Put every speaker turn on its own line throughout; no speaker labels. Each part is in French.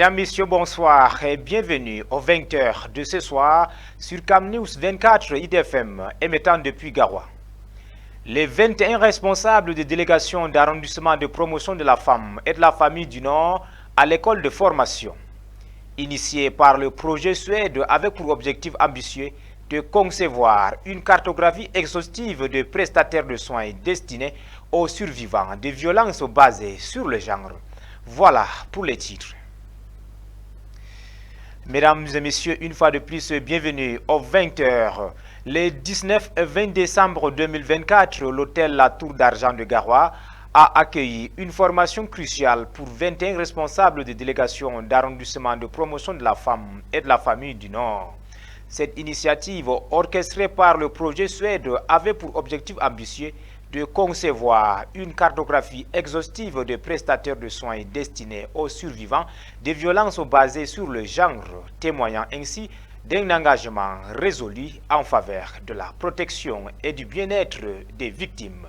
Mesdames, Messieurs, bonsoir et bienvenue aux 20h de ce soir sur Camnews 24 IDFM émettant depuis Garoua. Les 21 responsables des délégations d'arrondissement de promotion de la femme et de la famille du Nord à l'école de formation, initié par le projet Suède avec pour objectif ambitieux de concevoir une cartographie exhaustive de prestataires de soins destinés aux survivants de violences basées sur le genre. Voilà pour les titres. Mesdames et messieurs, une fois de plus, bienvenue aux 20h. Le 19 et 20 décembre 2024, l'hôtel La Tour d'Argent de Garoua a accueilli une formation cruciale pour 21 responsables de délégations d'arrondissement de promotion de la femme et de la famille du Nord. Cette initiative, orchestrée par le projet Suède, avait pour objectif ambitieux de concevoir une cartographie exhaustive de prestataires de soins destinés aux survivants des violences basées sur le genre, témoignant ainsi d'un engagement résolu en faveur de la protection et du bien-être des victimes.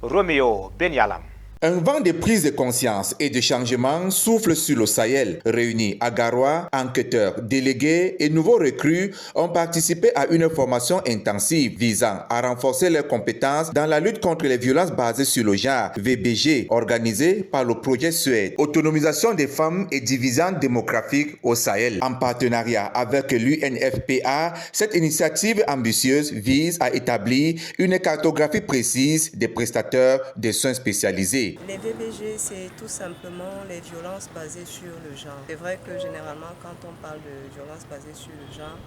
Roméo Benyalam.
Un vent de prise de conscience et de changement souffle sur le Sahel. Réunis à Garoua, enquêteurs, délégués et nouveaux recrues ont participé à une formation intensive visant à renforcer leurs compétences dans la lutte contre les violences basées sur le genre, VBG, organisée par le projet Suède. Autonomisation des femmes et division démographique au Sahel. En partenariat avec l'UNFPA, cette initiative ambitieuse vise à établir une cartographie précise des prestataires de soins spécialisés.
Les VBG, c'est tout simplement les violences basées sur le genre. C'est vrai que généralement, quand on parle de violences basées sur le genre,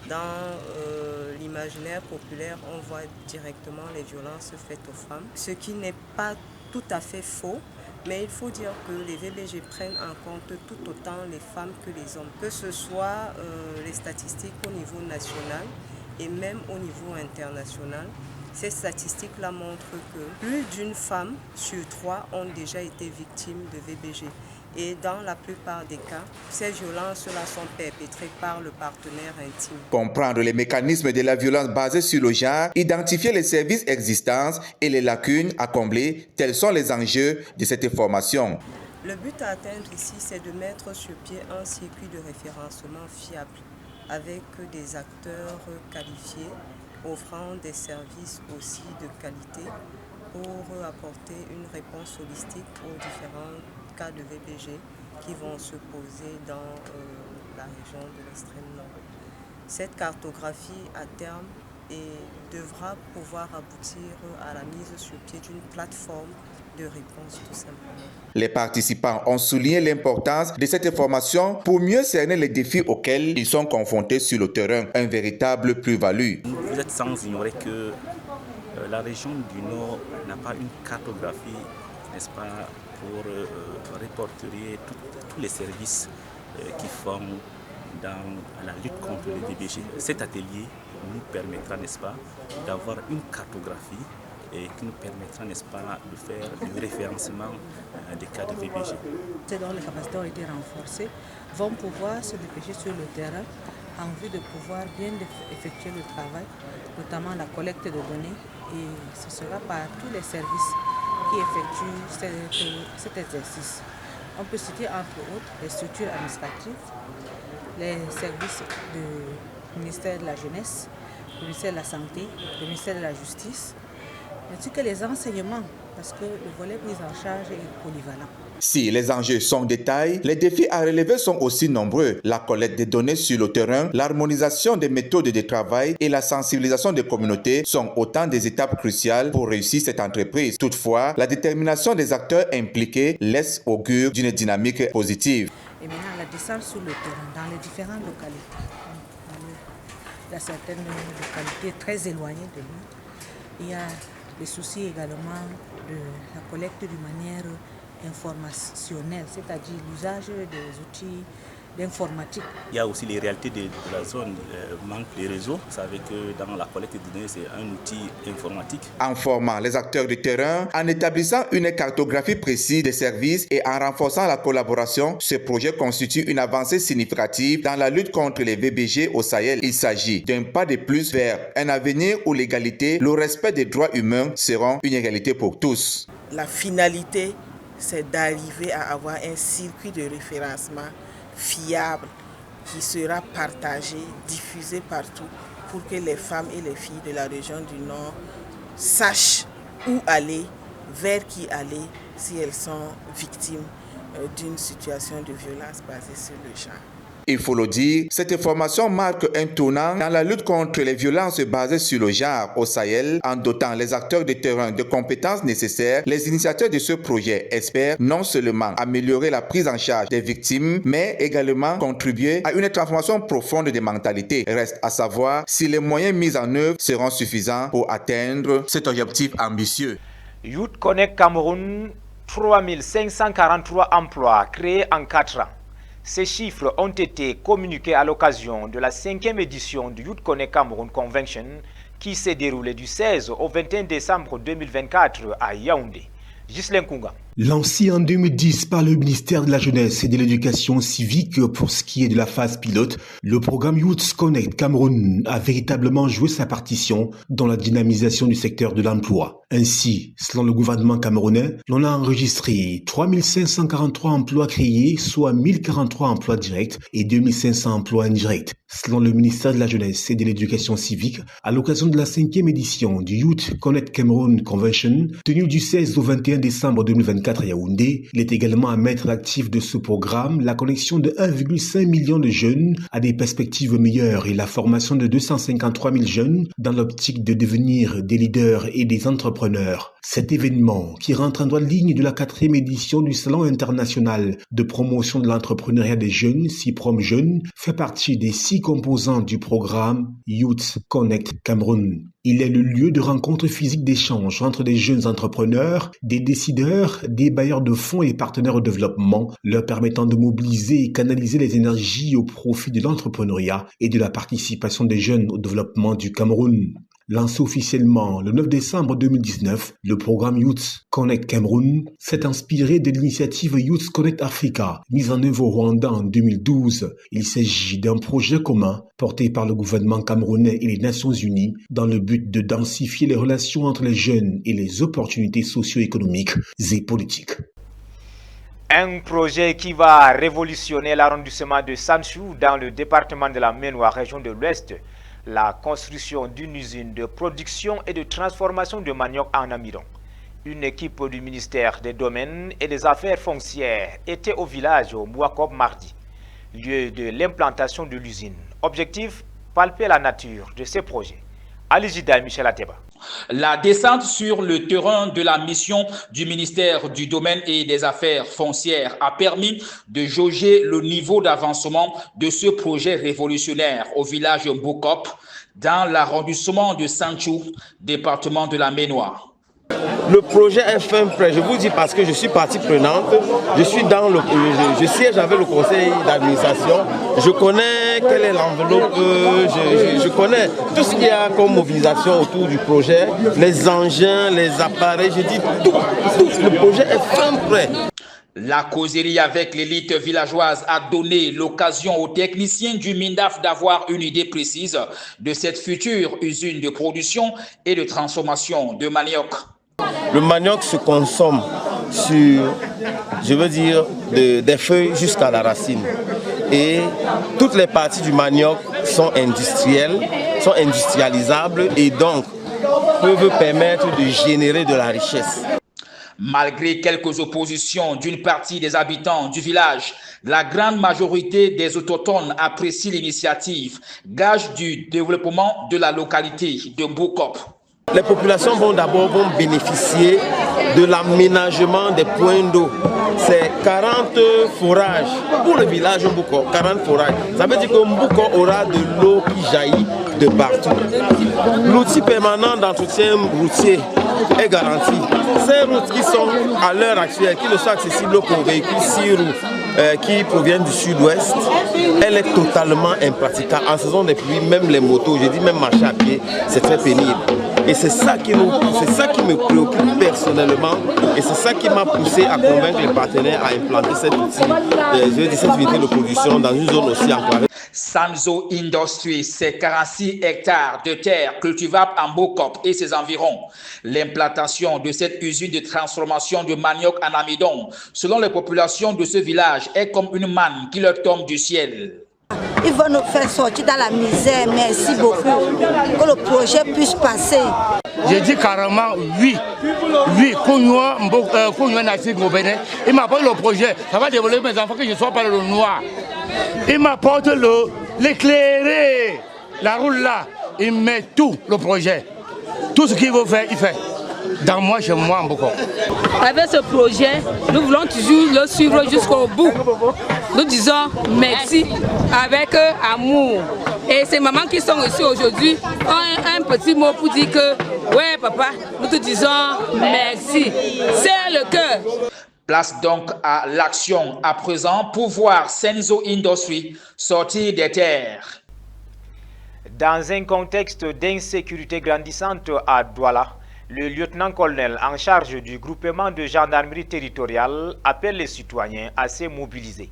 dans l'imaginaire populaire, on voit directement les violences faites aux femmes, ce qui n'est pas tout à fait faux. Mais il faut dire que les VBG prennent en compte tout autant les femmes que les hommes, que ce soit les statistiques au niveau national et même au niveau international. Ces statistiques-là montrent que plus d'une femme sur 3 ont déjà été victimes de VBG. Et dans la plupart des cas, ces violences-là sont perpétrées par le partenaire intime.
Comprendre les mécanismes de la violence basée sur le genre, identifier les services existants et les lacunes à combler, tels sont les enjeux de cette formation.
Le but à atteindre ici, c'est de mettre sur pied un circuit de référencement fiable avec des acteurs qualifiés, offrant des services aussi de qualité pour apporter une réponse holistique aux différents cas de VBG qui vont se poser dans la région de l'extrême nord. Cette cartographie à terme devra pouvoir aboutir à la mise sur pied d'une plateforme de réponse tout simplement.
Les participants ont souligné l'importance de cette formation pour mieux cerner les défis auxquels ils sont confrontés sur le terrain, un véritable plus-value.
Vous êtes sans ignorer que la région du Nord n'a pas une cartographie, n'est-ce pas, pour répertorier tous les services qui font dans la lutte contre les VBG. Cet atelier nous permettra, n'est-ce pas, d'avoir une cartographie et qui nous permettra, n'est-ce pas, de faire du référencement des cas de VBG.
Ceux dont les capacités ont été renforcées vont pouvoir se dépêcher sur le terrain en vue de pouvoir bien effectuer le travail, notamment la collecte de données, et ce sera par tous les services qui effectuent cet exercice. On peut citer entre autres les structures administratives, les services du ministère de la Jeunesse, le ministère de la Santé, le ministère de la Justice, ainsi que les enseignements, parce que le volet prise en charge est polyvalent.
Si les enjeux sont de taille, les défis à relever sont aussi nombreux. La collecte des données sur le terrain, l'harmonisation des méthodes de travail et la sensibilisation des communautés sont autant des étapes cruciales pour réussir cette entreprise. Toutefois, la détermination des acteurs impliqués laisse augure d'une dynamique positive.
Et maintenant, la descente sur le terrain, dans les différentes localités. Il y a certaines localités très éloignées de nous. Il y a les soucis également de la collecte d'une manière informationnelle, c'est-à-dire l'usage des outils d'informatique.
Il y a aussi les réalités de la zone, manque de réseaux. Vous savez que dans la collecte de données, c'est un outil informatique.
En formant les acteurs du terrain, en établissant une cartographie précise des services et en renforçant la collaboration, ce projet constitue une avancée significative dans la lutte contre les VBG au Sahel. Il s'agit d'un pas de plus vers un avenir où l'égalité, le respect des droits humains seront une réalité pour tous.
La finalité, c'est d'arriver à avoir un circuit de référencement fiable qui sera partagé, diffusé partout pour que les femmes et les filles de la région du Nord sachent où aller, vers qui aller si elles sont victimes d'une situation de violence basée sur le genre.
Il faut le dire, cette formation marque un tournant dans la lutte contre les violences basées sur le genre au Sahel en dotant les acteurs de terrain de compétences nécessaires. Les initiateurs de ce projet espèrent non seulement améliorer la prise en charge des victimes, mais également contribuer à une transformation profonde des mentalités. Reste à savoir si les moyens mis en œuvre seront suffisants pour atteindre cet objectif ambitieux.
Youth Connect Cameroun, 3543 emplois créés en 4 ans. Ces chiffres ont été communiqués à l'occasion de la 5e édition du Youth Connect Cameroun Convention qui s'est déroulée du 16 au 21 décembre 2024 à Yaoundé. Ghislain Kounga.
Lancé en 2010 par le ministère de la Jeunesse et de l'Éducation civique pour ce qui est de la phase pilote, le programme Youth Connect Cameroun a véritablement joué sa partition dans la dynamisation du secteur de l'emploi. Ainsi, selon le gouvernement camerounais, l'on a enregistré 3543 emplois créés, soit 1043 emplois directs et 2500 emplois indirects. Selon le ministère de la Jeunesse et de l'Éducation civique, à l'occasion de la 5e édition du Youth Connect Cameroun Convention, tenue du 16 au 21 décembre 2024 à Yaoundé, il est également à mettre à l'actif de ce programme la connexion de 1,5 million de jeunes à des perspectives meilleures et la formation de 253 000 jeunes dans l'optique de devenir des leaders et des entrepreneurs. Cet événement, qui rentre en droite ligne de la 4e édition du Salon international de promotion de l'entrepreneuriat des jeunes, CIPROM Jeunes, fait partie des 6 composants du programme Youth Connect Cameroun. Il est le lieu de rencontre physique d'échange entre des jeunes entrepreneurs, des décideurs, des bailleurs de fonds et partenaires au développement, leur permettant de mobiliser et canaliser les énergies au profit de l'entrepreneuriat et de la participation des jeunes au développement du Cameroun. Lancé officiellement le 9 décembre 2019, le programme Youth Connect Cameroun s'est inspiré de l'initiative Youth Connect Africa, mise en œuvre au Rwanda en 2012. Il s'agit d'un projet commun porté par le gouvernement camerounais et les Nations Unies dans le but de densifier les relations entre les jeunes et les opportunités socio-économiques et politiques.
Un projet qui va révolutionner l'arrondissement de Sanchou dans le département de la Maine-Ouest, région de l'Ouest. La construction d'une usine de production et de transformation de manioc en amidon. Une équipe du ministère des Domaines et des Affaires foncières était au village au Mouakob mardi, lieu de l'implantation de l'usine. Objectif, palper la nature de ces projets. Alijida Michel Ateba.
La descente sur le terrain de la mission du ministère du Domaine et des Affaires foncières a permis de jauger le niveau d'avancement de ce projet révolutionnaire au village Mbokop, dans l'arrondissement de Sanchou, département de la Maine-Ouest.
Le projet est fin prêt, je vous dis parce que je suis partie prenante, je siège avec le conseil d'administration, je connais quelle est l'enveloppe, je connais tout ce qu'il y a comme mobilisation autour du projet, les engins, les appareils, je dis tout, le projet est fin prêt.
La causerie avec l'élite villageoise a donné l'occasion aux techniciens du MINDAF d'avoir une idée précise de cette future usine de production et de transformation de manioc.
Le manioc se consomme sur, je veux dire, des feuilles jusqu'à la racine. Et toutes les parties du manioc sont industrielles, sont industrialisables et donc peuvent permettre de générer de la richesse.
Malgré quelques oppositions d'une partie des habitants du village, la grande majorité des autochtones apprécient l'initiative, gage du développement de la localité de Mbokop.
Les populations vont bénéficier de l'aménagement des points d'eau. C'est 40 forages pour le village Mbokop, 40 forages. Ça veut dire que Mbokop aura de l'eau qui jaillit de partout. L'outil permanent d'entretien routier est garanti. Ces routes qui sont à l'heure actuelle, qui ne sont accessibles qu'aux véhicules 6 roues qui proviennent du sud-ouest, elle est totalement impraticable. En saison des pluies, même les motos, je dis même marcher à pied, c'est très pénible. Et c'est ça qui me préoccupe personnellement et c'est ça qui m'a poussé à convaincre les partenaires à implanter cet outil, cette unité de production dans une zone aussi enclavée.
Sanzo Industries, c'est 46 hectares de terre cultivables en Bokop et ses environs. L'implantation de cette usine de transformation de manioc en amidon, selon les populations de ce village, est comme une manne qui leur tombe du ciel.
Ils vont nous faire sortir dans la misère, merci beaucoup, que le projet puisse passer.
J'ai dit carrément oui, il m'apporte le projet, ça va développer mes enfants que je ne sois pas le noir. Il m'apporte l'éclairé, la roule là, il met tout le projet. Tout ce qu'il veut faire, il fait. Dans moi, chez moi, en Boko.
Avec ce projet, nous voulons toujours le suivre jusqu'au bout. Nous disons merci avec amour. Et ces mamans qui sont ici aujourd'hui ont un petit mot pour dire que, ouais papa, nous te disons merci. C'est le cœur.
Place donc à l'action à présent pour voir Sanzo Industries sortir des terres.
Dans un contexte d'insécurité grandissante à Douala, le lieutenant-colonel en charge du groupement de gendarmerie territoriale appelle les citoyens à se mobiliser.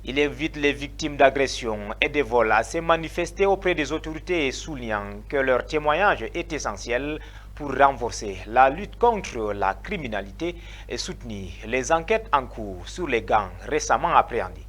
Il invite les victimes d'agressions et de vols à se manifester auprès des autorités, soulignant que leur témoignage est essentiel pour renforcer la lutte contre la criminalité et soutenir les enquêtes en cours sur les gangs récemment appréhendés.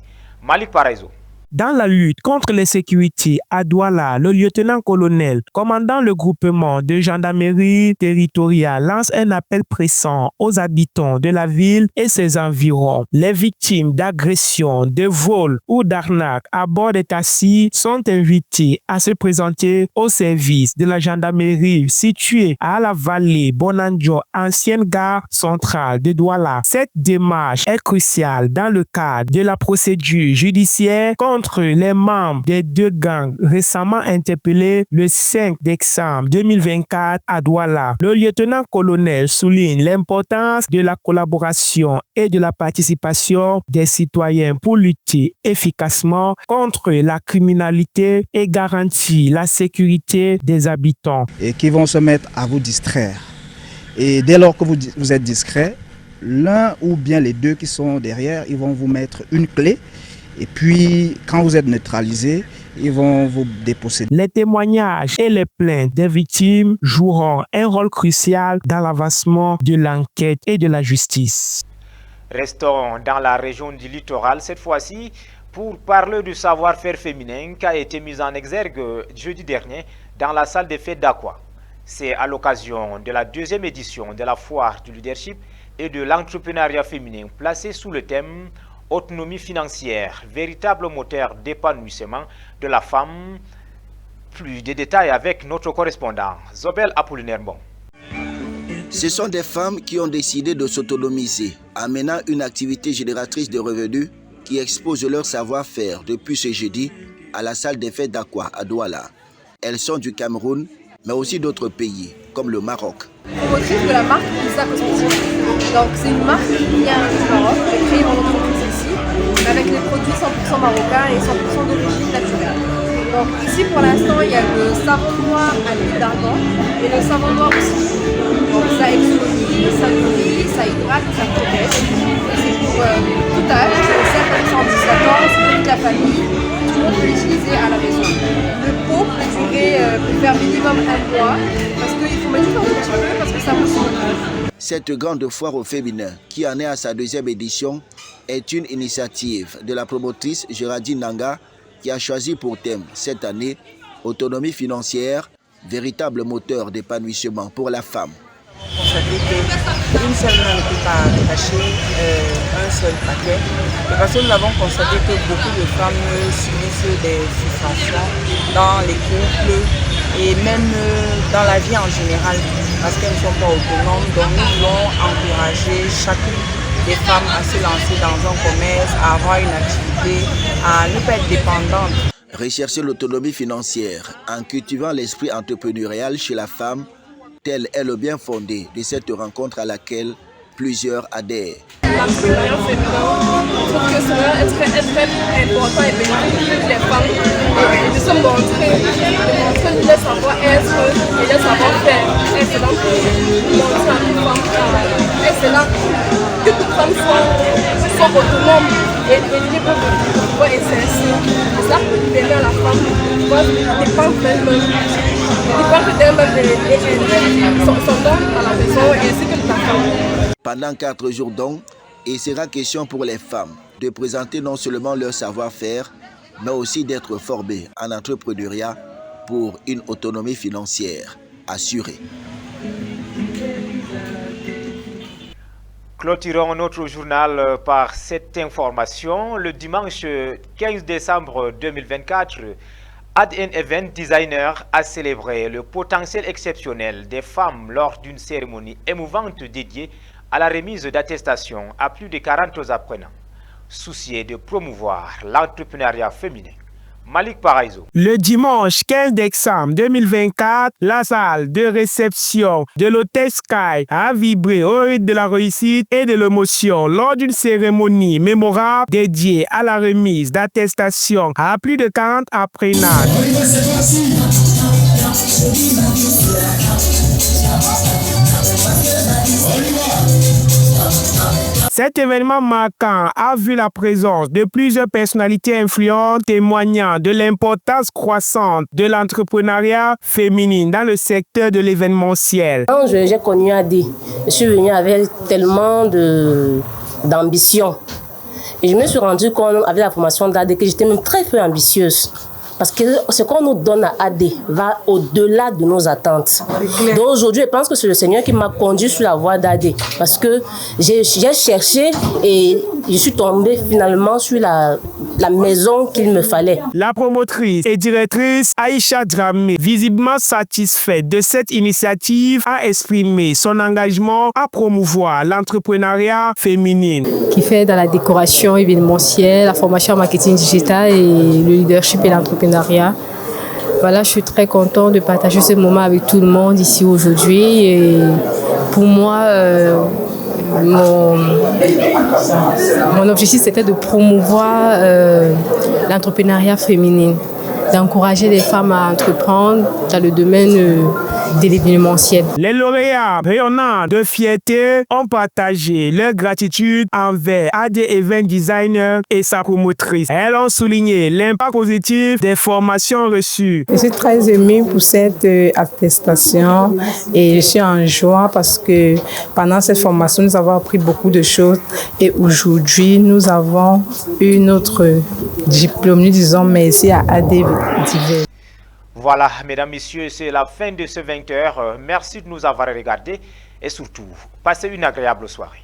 Malik Paraiso.
Dans la lutte contre l'insécurité à Douala, le lieutenant-colonel commandant le groupement de gendarmerie territoriale lance un appel pressant aux habitants de la ville et ses environs. Les victimes d'agressions, de vols ou d'arnaques à bord des taxis sont invitées à se présenter au service de la gendarmerie située à la vallée Bonanjo, ancienne gare centrale de Douala. Cette démarche est cruciale dans le cadre de la procédure judiciaire contre les membres des deux gangs récemment interpellés le 5 décembre 2024 à Douala. Le lieutenant-colonel souligne l'importance de la collaboration et de la participation des citoyens pour lutter efficacement contre la criminalité et garantir la sécurité des habitants.
Et qui vont se mettre à vous distraire. Et dès lors que vous êtes discret, l'un ou bien les deux qui sont derrière, ils vont vous mettre une clé. Et puis, quand vous êtes neutralisé, ils vont vous déposséder.
Les témoignages et les plaintes des victimes joueront un rôle crucial dans l'avancement de l'enquête et de la justice.
Restons dans la région du littoral cette fois-ci pour parler du savoir-faire féminin qui a été mis en exergue jeudi dernier dans la salle des fêtes d'Aqua. C'est à l'occasion de la deuxième édition de la foire du leadership et de l'entrepreneuriat féminin placée sous le thème autonomie financière, véritable moteur d'épanouissement de la femme. Plus de détails avec notre correspondant Zobel Apollinaire Bon.
Ce sont des femmes qui ont décidé de s'autonomiser en menant une activité génératrice de revenus qui exposent leur savoir-faire depuis ce jeudi à la salle des fêtes d'Aqua à Douala. Elles sont du Cameroun, mais aussi d'autres pays, comme le Maroc.
Promotrice de la marque Lisa Cosmétiques. Donc c'est une marque qui vient du Maroc, j'ai créé mon entreprise ici, avec des produits 100% marocains et 100% d'origine naturelle. Donc ici pour l'instant il y a le savon noir à l'huile d'argan et le savon noir aussi. Donc ça exfolie, ça nourrit, ça hydrate, ça protège. C'est pour tout âge, 7 à 17 ans, c'est pour toute la famille. Tout le monde peut l'utiliser à la maison. Le pot peut faire minimum 1 mois parce qu'il faut mettre tout un petit peu parce que ça pousse.
Cette grande foire au féminin, qui en est à sa deuxième édition, est une initiative de la promotrice Géraldine Nanga qui a choisi pour thème cette année autonomie financière, véritable moteur d'épanouissement pour la femme.
Une seule main ne peut pas cacher un seul paquet. Parce que nous avons constaté que beaucoup de femmes subissent des frustrations dans les couples et même dans la vie en général parce qu'elles ne sont pas autonomes. Donc nous voulons encourager chacune des femmes à se lancer dans un commerce, à avoir une activité, à ne pas être dépendante.
Rechercher l'autonomie financière en cultivant l'esprit entrepreneurial chez la femme, tel est le bien fondé de cette rencontre à laquelle plusieurs adhèrent.
L'entrepreneuriat féminin, je trouve que cela est très important et bénéfique pour les femmes de se montrer le savoir-être et le savoir-faire. Et c'est là pour montrer à toute femme. Et c'est là que toute femme soit autonome et libre de pouvoir exercer. C'est ça pour libérer permet à la femme de pouvoir dépendre d'elle-même, son don à la maison ainsi que de la femme.
Pendant 4 jours donc, il sera question pour les femmes de présenter non seulement leur savoir-faire, mais aussi d'être formées en entrepreneuriat pour une autonomie financière assurée.
Clôturons notre journal par cette information. Le dimanche 15 décembre 2024, ADN Event Designer a célébré le potentiel exceptionnel des femmes lors d'une cérémonie émouvante dédiée à la remise d'attestations à plus de 40 apprenants, souciés de promouvoir l'entrepreneuriat féminin. Malik Paraizo.
Le dimanche 15 décembre 2024, la salle de réception de l'hôtel Sky a vibré au rythme de la réussite et de l'émotion lors d'une cérémonie mémorable dédiée à la remise d'attestations à plus de 40 apprenants. Cet événement marquant a vu la présence de plusieurs personnalités influentes témoignant de l'importance croissante de l'entrepreneuriat féminin dans le secteur de l'événementiel.
Quand j'ai connu Adi, je suis venue avec tellement d'ambition. Et je me suis rendu compte avec la formation d'Adi que j'étais même très peu ambitieuse. Parce que ce qu'on nous donne à AD va au-delà de nos attentes. Donc aujourd'hui, je pense que c'est le Seigneur qui m'a conduit sur la voie d'AD. Parce que j'ai cherché et je suis tombée finalement sur la maison qu'il me fallait.
La promotrice et directrice Aïcha Dramé, visiblement satisfaite de cette initiative, a exprimé son engagement à promouvoir l'entrepreneuriat féminin.
Qui fait dans la décoration événementielle, la formation en marketing digital et le leadership et l'entrepreneuriat. Voilà, je suis très contente de partager ce moment avec tout le monde ici aujourd'hui. Et pour moi, mon objectif, c'était de promouvoir l'entrepreneuriat féminin, d'encourager les femmes à entreprendre dans le domaine de l'événementiel.
Les lauréats rayonnants de fierté ont partagé leur gratitude envers AD Event Designer et sa promotrice. Elles ont souligné l'impact positif des formations reçues.
Je suis très émue pour cette attestation et je suis en joie parce que pendant cette formation, nous avons appris beaucoup de choses et aujourd'hui, nous avons eu notre diplôme. Nous disons merci à AD Event.
Voilà, mesdames, messieurs, c'est la fin de ce 20h. Merci de nous avoir regardés et surtout, passez une agréable soirée.